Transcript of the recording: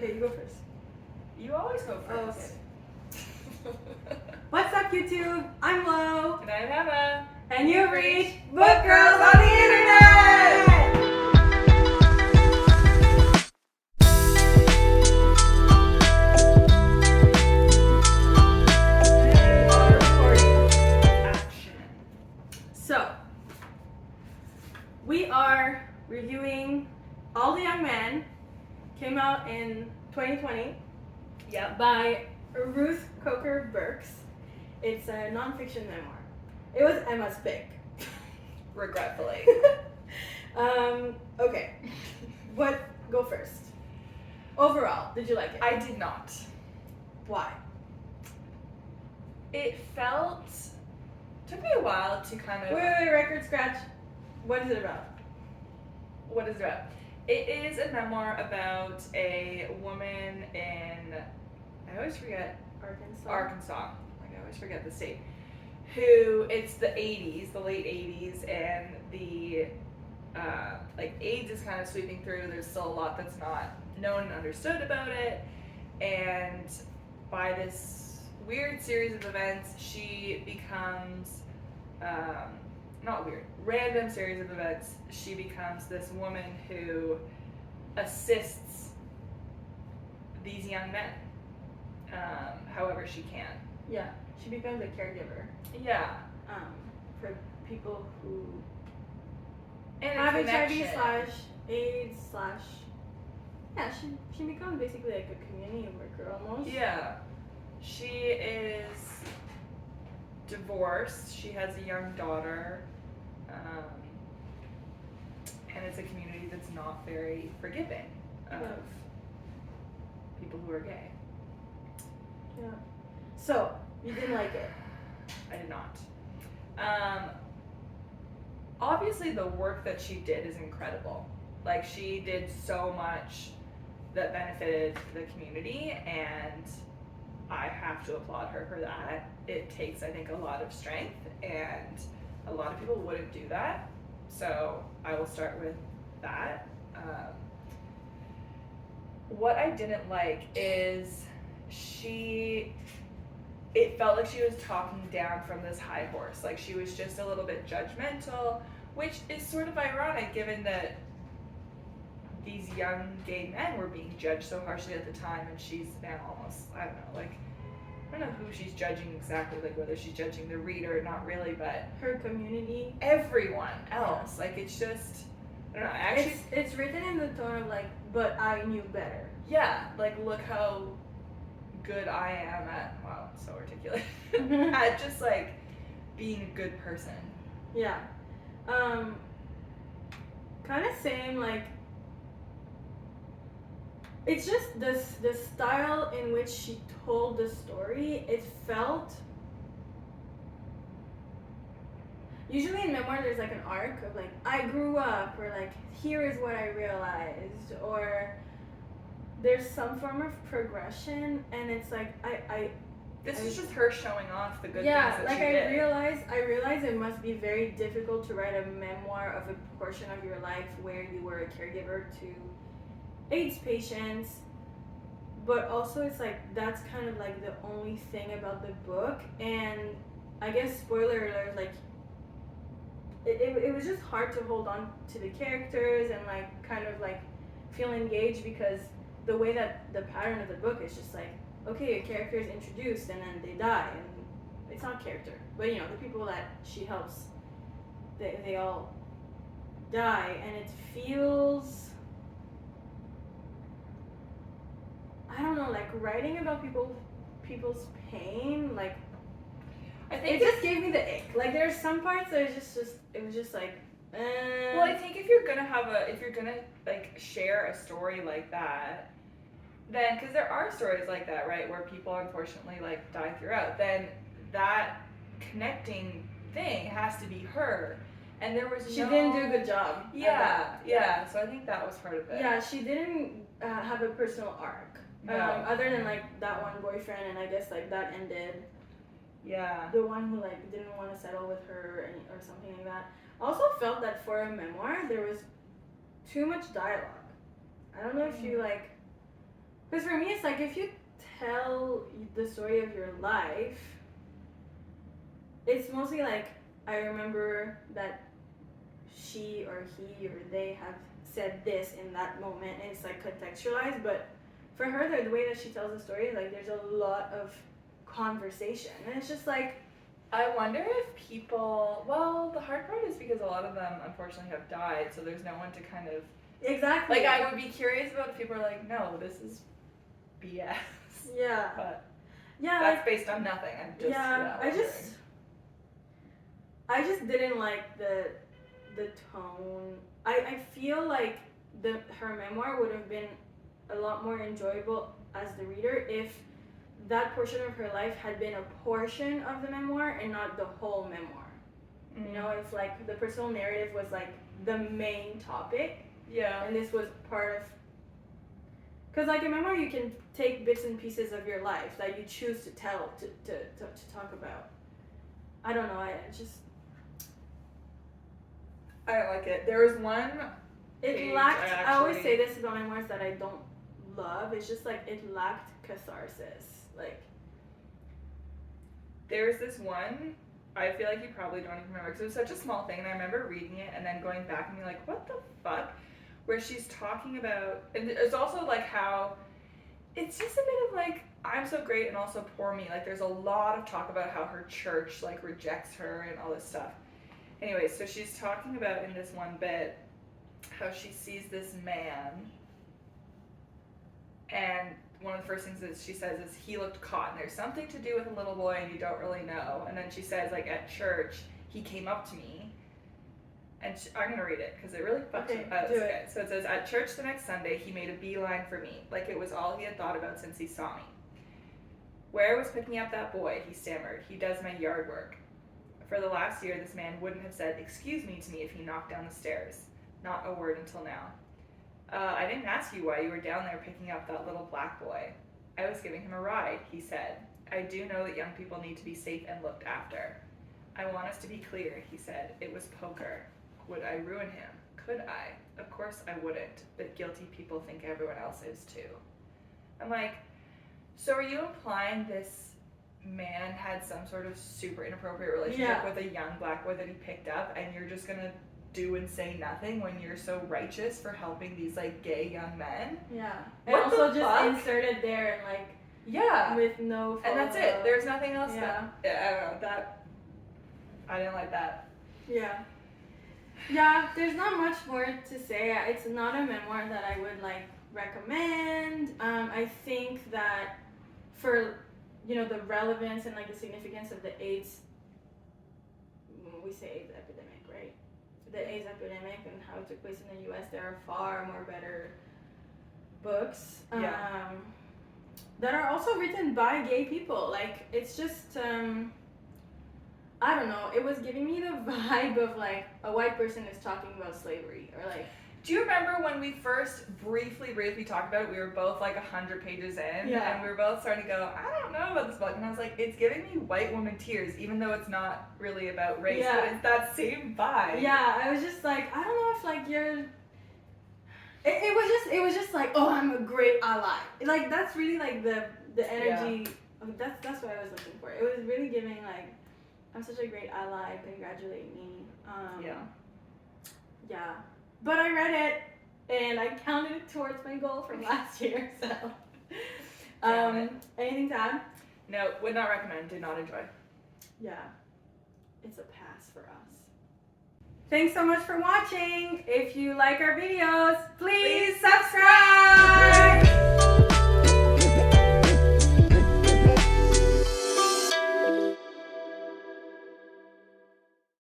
Okay, you go first. You always go first. Oh, okay. What's up, YouTube? I'm Lo. And I'm Emma. And you've reached Book Girls on the Internet! So, we are reviewing All the Young Men. Came out in 2020. Yep. By Ruth Coker Burks. It's a nonfiction memoir. It was Emma's pick. Regretfully. Okay. Go first. Overall, did you like it? I did not. Why? It took me a while to kind of... Wait, record scratch. What is it about? What is it about? It is a memoir about a woman in, I always forget, Arkansas. Like, I always forget the state. Who, it's the 80s, the late 80s, and the, AIDS is kind of sweeping through. There's still a lot that's not known and understood about it. And by this weird series of events, she becomes, random series of events, she becomes this woman who assists these young men, however she can. Yeah, she becomes a caregiver. Yeah. For people who And have HIV/AIDS/ yeah, she becomes basically like a community worker almost. Yeah. She is divorced. She has a young daughter. And it's a community that's not very forgiving of people who are gay. Yeah. So, you didn't like it? I did not. Obviously, the work that she did is incredible. Like, she did so much that benefited the community, and I have to applaud her for that. It takes, I think, a lot of strength, and a lot of people wouldn't do that. So I will start with that. What I didn't like is it felt like she was talking down from this high horse. Like, she was just a little bit judgmental, which is sort of ironic given that these young gay men were being judged so harshly at the time, and she's now almost, I don't know who she's judging exactly, like whether she's judging the reader, not really, but her community, everyone else. Yeah. Like, it's just, I don't know, actually it's written in the tone of like, but I knew better. Yeah, like, look how good I am at, wow, so articulate, at just like being a good person. Yeah. Kind of same, like, it's just the style in which she told the story, it felt... Usually in memoir there's like an arc of like, I grew up, or like, here is what I realized, or there's some form of progression, and it's like, This is just her showing off the good things that like she did. I realize it must be very difficult to write a memoir of a portion of your life where you were a caregiver to AIDS patients, but also it's like that's kind of like the only thing about the book. And I guess, spoiler alert, like it was just hard to hold on to the characters and like kind of like feel engaged, because the way that the pattern of the book is just like, okay, a character is introduced and then they die, and it's not character, but you know, the people that she helps, they all die, and it feels, I don't know, like writing about people's pain, like, I think it just gave me the ick. Like, there's some parts that it was just like, Well, I think if you're gonna like share a story like that, then, because there are stories like that, right, where people unfortunately like die throughout, then that connecting thing has to be her. And there was she didn't do a good job. Yeah. So I think that was part of it. Yeah, she didn't have a personal arc. No. Other than like that one boyfriend, and I guess like that ended. Yeah. The one who like didn't want to settle with her or something like that. I also felt that for a memoir there was too much dialogue. I don't know if you like Because for me, it's like if you tell the story of your life, it's mostly like, I remember that she or he or they have said this in that moment, and it's like contextualized. But for her, the way that she tells the story, like there's a lot of conversation, and it's just like, I wonder if people, well, the hard part is because a lot of them unfortunately have died, so there's no one to kind of, exactly. like, I would be curious about if people are like, no, this is BS. Yeah. But yeah, that's like, based on nothing. I'm just, I just didn't like the tone. I feel like her memoir would have been a lot more enjoyable as the reader if that portion of her life had been a portion of the memoir and not the whole memoir. You know, it's like the personal narrative was like the main topic. Yeah. And this was part of, because like a memoir, you can take bits and pieces of your life that you choose to tell, to talk about. I don't know, I don't like it. There was one it lacked, I always say this about memoirs that I don't love, it's just like it lacked catharsis. Like, there's this one, I feel like you probably don't even remember because it was such a small thing, and I remember reading it and then going back and being like, what the fuck? Where she's talking about, and it's also like how it's just a bit of like, I'm so great and also poor me. Like there's a lot of talk about how her church like rejects her and all this stuff. Anyway, so she's talking about in this one bit how she sees this man, and one of the first things that she says is he looked caught, and there's something to do with a little boy and you don't really know. And then she says, like, at church he came up to me, and I'm gonna read it because it really fucks okay, up. do it. So it says, at church the next Sunday he made a beeline for me, like it was all he had thought about since he saw me. Where was picking up that boy, he stammered. He does my yard work. For the last year this man wouldn't have said excuse me to me if he knocked down the stairs. Not a word until now. I didn't ask you why you were down there picking up that little black boy. I was giving him a ride, he said. I do know that young people need to be safe and looked after. I want us to be clear, he said. It was poker. Would I ruin him? Could I? Of course I wouldn't, but guilty people think everyone else is too. I'm like, so are you implying this man had some sort of super inappropriate relationship with a young black boy that he picked up, and you're just gonna do and say nothing when you're so righteous for helping these like gay young men? Yeah. What and also the just fuck? inserted there and like with no follow-up. And that's it. There's nothing else. Yeah. I don't know, that I didn't like that. Yeah, there's not much more to say. It's not a memoir that I would like recommend. I think that for the relevance and like the significance of the AIDS, we say AIDS epidemic, right? The AIDS epidemic and how it took place in the US, there are far more better books that are also written by gay people. Like, it's just, I don't know, it was giving me the vibe of like a white person is talking about slavery, or like. Do you remember when we first briefly talked about it? We were both like 100 pages in, and we were both starting to go, I don't know about this book. And I was like, it's giving me white woman tears, even though it's not really about race, but it's that same vibe. Yeah, I was just like, I don't know if like you're. It was just like, oh, I'm a great ally. Like, that's really like the energy. Yeah. That's what I was looking for. It was really giving like, I'm such a great ally. Congratulate me. Yeah. But I read it, and I counted it towards my goal from last year, so. Anything to add? No, would not recommend, did not enjoy. Yeah, it's a pass for us. Thanks so much for watching. If you like our videos, please subscribe!